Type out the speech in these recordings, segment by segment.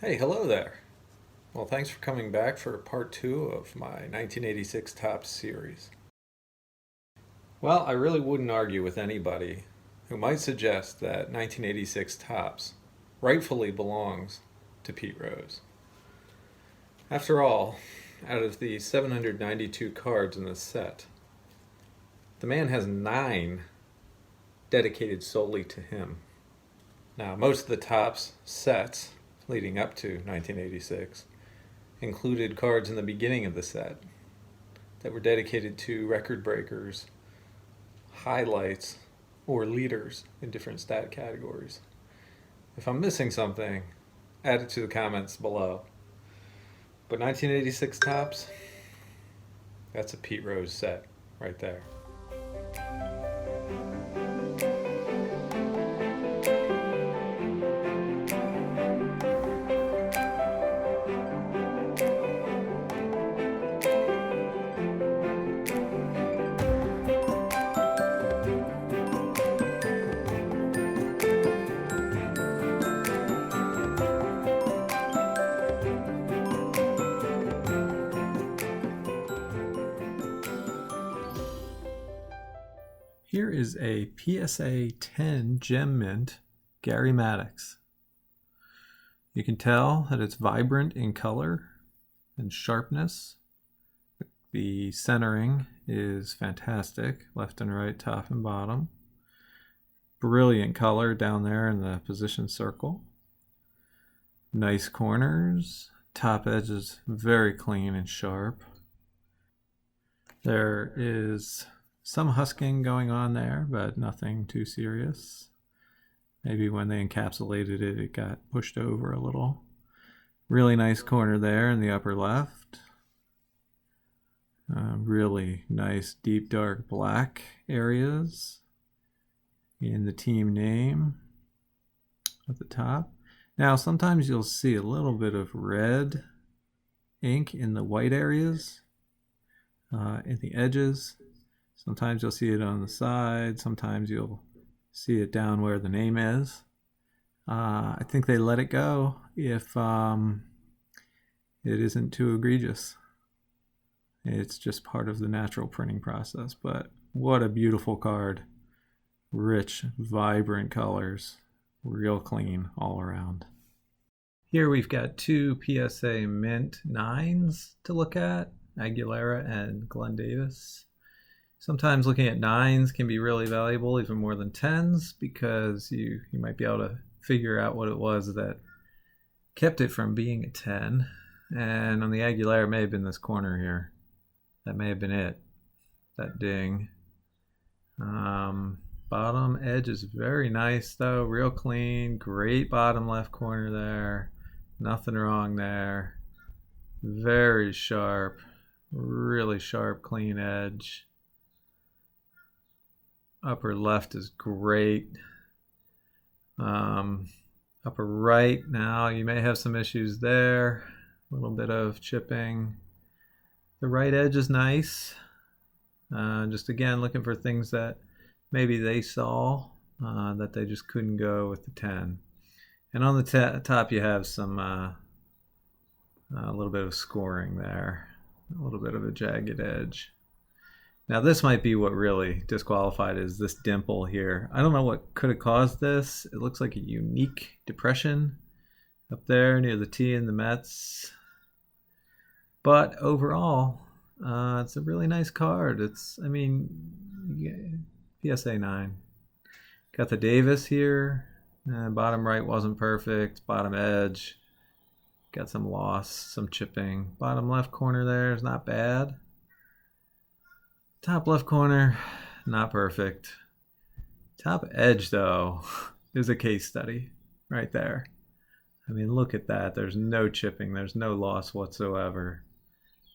Hey, hello there. Well, thanks for coming back for part two of my 1986 Topps series. Well, I really wouldn't argue with anybody who might suggest that 1986 Topps rightfully belongs to Pete Rose. After all, out of the 792 cards in this set, the man has 9 dedicated solely to him. Now, most of the Topps sets leading up to 1986 included cards in the beginning of the set that were dedicated to record breakers, highlights, or leaders in different stat categories. If I'm missing something, add it to the comments below. But 1986 Topps, that's a Pete Rose set right there. Here is a PSA 10 Gem Mint Gary Maddox. You can tell that it's vibrant in color and sharpness. The centering is fantastic, left and right, top and bottom. Brilliant color down there in the position circle. Nice corners. Top edge is very clean and sharp. There is some husking going on there, but nothing too serious. Maybe when they encapsulated it, it got pushed over a little. Really nice corner there in the upper left. Really nice deep dark black areas in the team name at the top. Now sometimes you'll see a little bit of red ink in the white areas, in the edges. Sometimes you'll see it on the side. Sometimes you'll see it down where the name is. I think they let it go if it isn't too egregious. It's just part of the natural printing process. But what a beautiful card. Rich, vibrant colors. Real clean all around. Here we've got two PSA Mint 9s to look at. Aguilera and Glenn Davis. Sometimes looking at 9s can be really valuable, even more than 10s, because you might be able to figure out what it was that kept it from being a 10. And on the Aguilera, it may have been this corner here. That may have been it. That ding. Bottom edge is very nice, though. Real clean. Great bottom left corner there. Nothing wrong there. Very sharp. Really sharp, clean edge. Upper left is great. Upper right, now you may have some issues there. A little bit of chipping. The right edge is nice. Just again, looking for things that maybe they saw that they just couldn't go with the 10. And on the top you have some a little bit of scoring there. A little bit of a jagged edge. Now this might be what really disqualified, is this dimple here. I don't know what could have caused this. It looks like a unique depression up there near the T and the Mets. But overall, it's a really nice card. PSA 9. Got the Davis here. Bottom right wasn't perfect. Bottom edge. Got some loss, some chipping. Bottom left corner there is not bad. Top left corner, not perfect. Top edge, though, is a case study right there. I mean, look at that. There's no chipping. There's no loss whatsoever.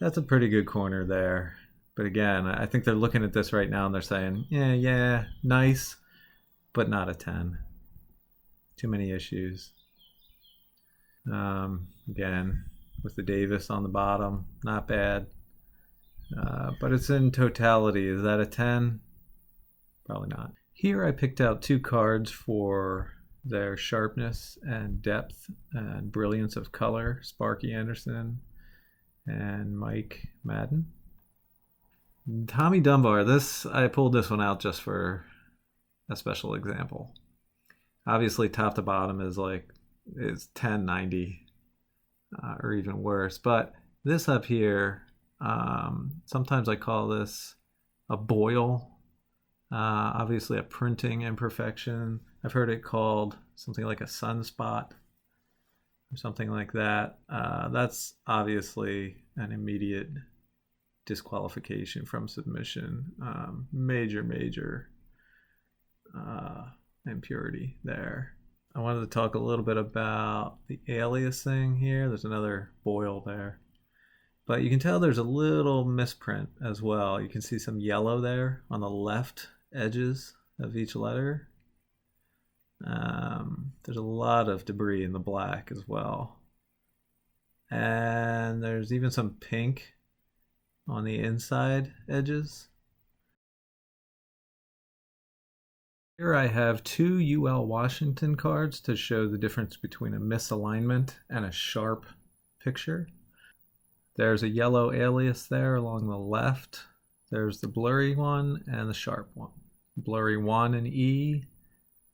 That's a pretty good corner there. But again, I think they're looking at this right now and they're saying, yeah, nice, but not a 10. Too many issues. Again, with the Davis on the bottom, not bad. But it's in totality. Is that a 10? Probably not. Here I picked out two cards for their sharpness and depth and brilliance of color, Sparky Anderson and Mike Madden. Tommy Dunbar, I pulled this one out just for a special example. Obviously, top to bottom is 1090 or even worse. But this up here, sometimes I call this a boil. Obviously, a printing imperfection. I've heard it called something like a sunspot or something like that. That's obviously an immediate disqualification from submission. Major impurity there. I wanted to talk a little bit about the aliasing here. There's another boil there. But you can tell there's a little misprint as well. You can see some yellow there on the left edges of each letter. There's a lot of debris in the black as well. And there's even some pink on the inside edges. Here I have two UL Washington cards to show the difference between a misalignment and a sharp picture. There's a yellow alias there along the left. There's the blurry one and the sharp one. Blurry 1 and E,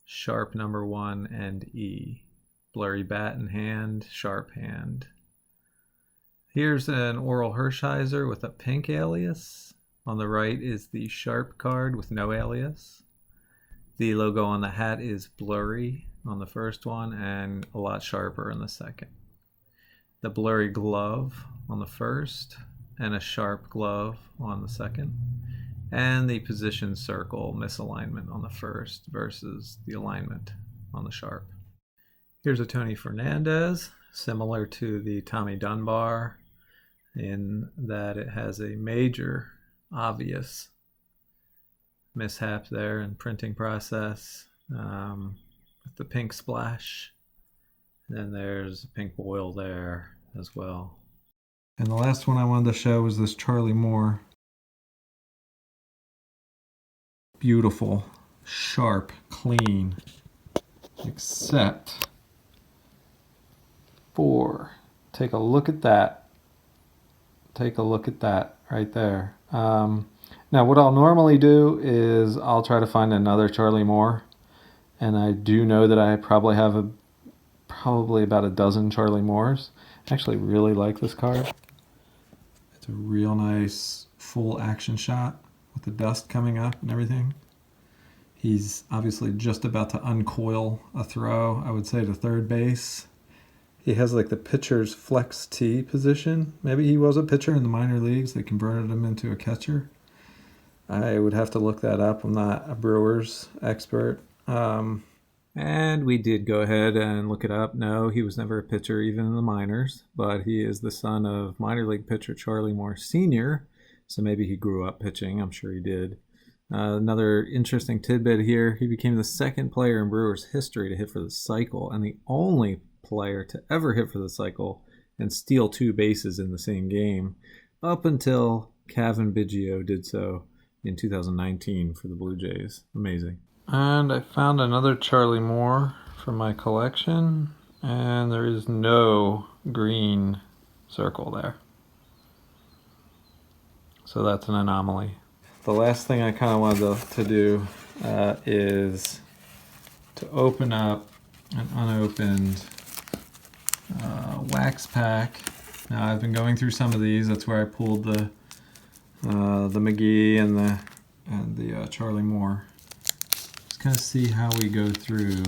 sharp number 1 and E. Blurry bat in hand, sharp hand. Here's an Oral Hershiser with a pink alias. On the right is the sharp card with no alias. The logo on the hat is blurry on the first one and a lot sharper in the second. The blurry glove on the first and a sharp glove on the second. And the position circle misalignment on the first versus the alignment on the sharp. Here's a Tony Fernandez, similar to the Tommy Dunbar in that it has a major obvious mishap there in printing process with the pink splash. And then there's a pink boil there as well. And the last one I wanted to show was this Charlie Moore. Beautiful, sharp, clean, except for, take a look at that. Take a look at that right there. Now what I'll normally do is I'll try to find another Charlie Moore, and I do know that I probably have probably about a dozen Charlie Moores. I actually really like this card. It's a real nice full action shot with the dust coming up and everything. He's obviously just about to uncoil a throw, I would say, to third base. He has like the pitcher's flex T position. Maybe he was a pitcher in the minor leagues. They converted him into a catcher. I would have to look that up. I'm not a Brewers expert. And we did go ahead and look it up. No, he was never a pitcher, even in the minors, but he is the son of minor league pitcher Charlie Moore Sr., so maybe he grew up pitching. I'm sure he did. Another interesting tidbit here, he became the second player in Brewers history to hit for the cycle and the only player to ever hit for the cycle and steal 2 bases in the same game, up until Cavan Biggio did so in 2019 for the Blue Jays. Amazing. And I found another Charlie Moore from my collection, and there is no green circle there. So that's an anomaly. The last thing I kind of wanted to do is to open up an unopened wax pack. Now I've been going through some of these. That's where I pulled the McGee and the Charlie Moore. Just kind of see how we go through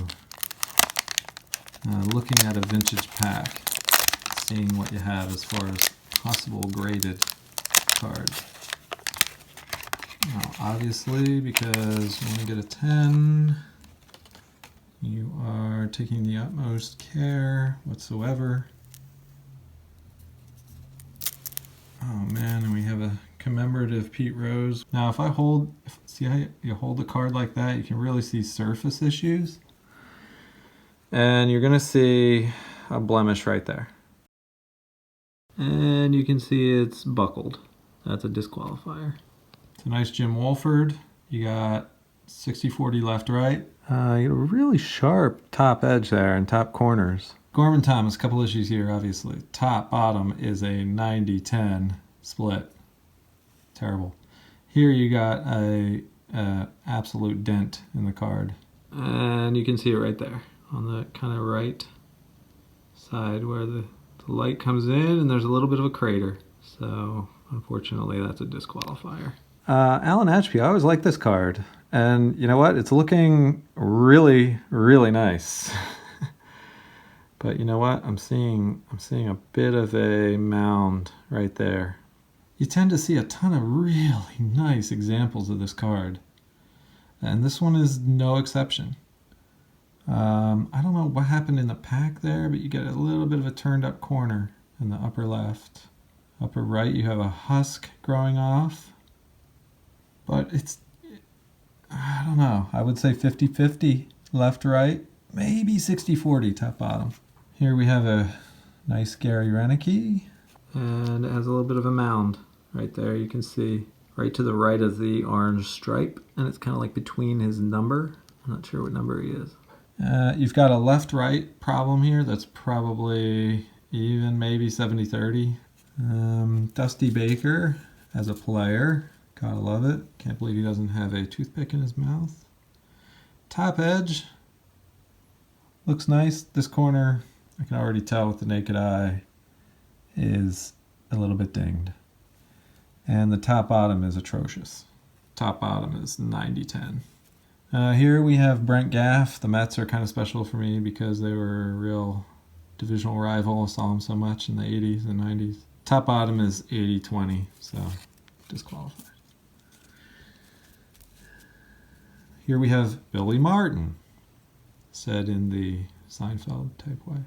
looking at a vintage pack, seeing what you have as far as possible graded cards. Now, obviously, because you want to get a 10, you are taking the utmost care whatsoever. Oh man, and we have a commemorative Pete Rose. Now if I see how you hold a card like that, you can really see surface issues. And you're gonna see a blemish right there. And you can see it's buckled. That's a disqualifier. It's a nice Jim Wolford. You got 60-40 left, right. You got a really sharp top edge there and top corners. Gorman Thomas, couple issues here, obviously. Top, bottom is a 90-10 split. Terrible. Here you got a absolute dent in the card. And you can see it right there on the kind of right side where the light comes in, and there's a little bit of a crater. So unfortunately, that's a disqualifier. Alan Ashby, I always like this card. And you know what? It's looking really, really nice. But you know what? I'm seeing a bit of a mound right there. You tend to see a ton of really nice examples of this card. And this one is no exception. I don't know what happened in the pack there, but you get a little bit of a turned up corner in the upper left. Upper right, you have a husk growing off. But I don't know, I would say 50-50 left, right, maybe 60-40 top, bottom. Here we have a nice Gary Renicky. And it has a little bit of a mound right there. You can see right to the right of the orange stripe, and it's kind of like between his number. I'm not sure what number he is. You've got a left-right problem here that's probably even maybe 70-30. Dusty Baker as a player. Gotta love it. Can't believe he doesn't have a toothpick in his mouth. Top edge. Looks nice. This corner, I can already tell with the naked eye, is a little bit dinged. And the top bottom is atrocious. Top bottom is 90-10. Here we have Brent Gaff. The Mets are kind of special for me because they were a real divisional rival. I saw them so much in the 80s and 90s. Top bottom is 80-20, so disqualified. Here we have Billy Martin, said in the Seinfeld type way.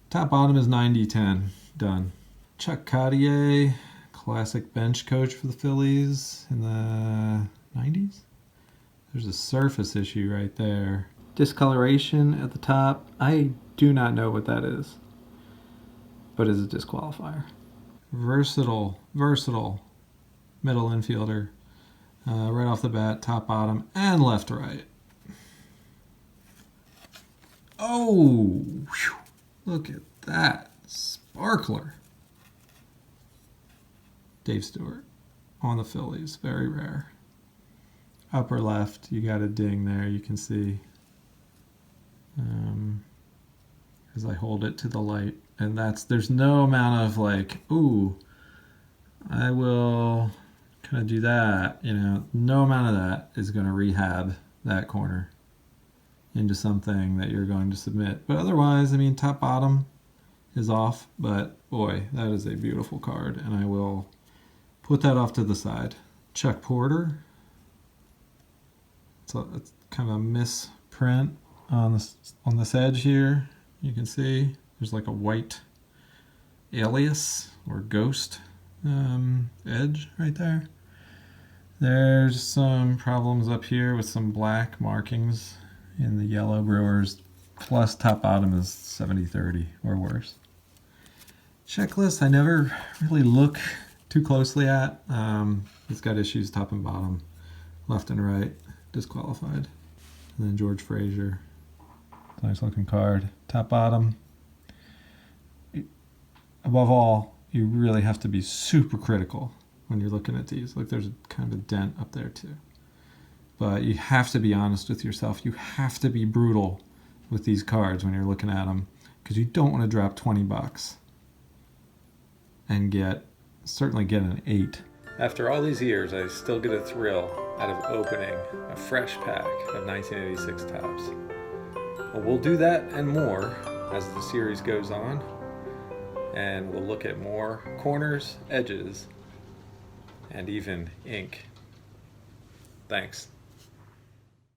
Top bottom is 90-10, done. Chuck Cottier, classic bench coach for the Phillies in the 90s. There's a surface issue right there. Discoloration at the top. I do not know what that is, but it's a disqualifier. Versatile middle infielder. Right off the bat, top, bottom, and left, right. Oh, whew, look at that. Sparkler. Dave Stewart on the Phillies. Very rare. Upper left, you got a ding there. You can see as I hold it to the light. And there's no amount of like, ooh, I will kind of do that. No amount of that is going to rehab that corner into something that you're going to submit. But otherwise, top, bottom is off. But boy, that is a beautiful card. And I will put that off to the side. Chuck Porter. It's kind of a misprint on this edge here. You can see there's like a white alias or ghost edge right there. There's some problems up here with some black markings in the yellow Brewers, plus top bottom is 70-30 or worse. Checklist I never really look too closely at. It's got issues top and bottom, left and right, disqualified. And then George Frazier, nice looking card. Top, bottom. Above all, you really have to be super critical when you're looking at these. Like there's kind of a dent up there too. But you have to be honest with yourself. You have to be brutal with these cards when you're looking at them, because you don't want to drop $20 and certainly get an 8. After all these years, I still get a thrill out of opening a fresh pack of 1986 Topps. Well, we'll do that and more as the series goes on, and we'll look at more corners, edges, and even ink. Thanks.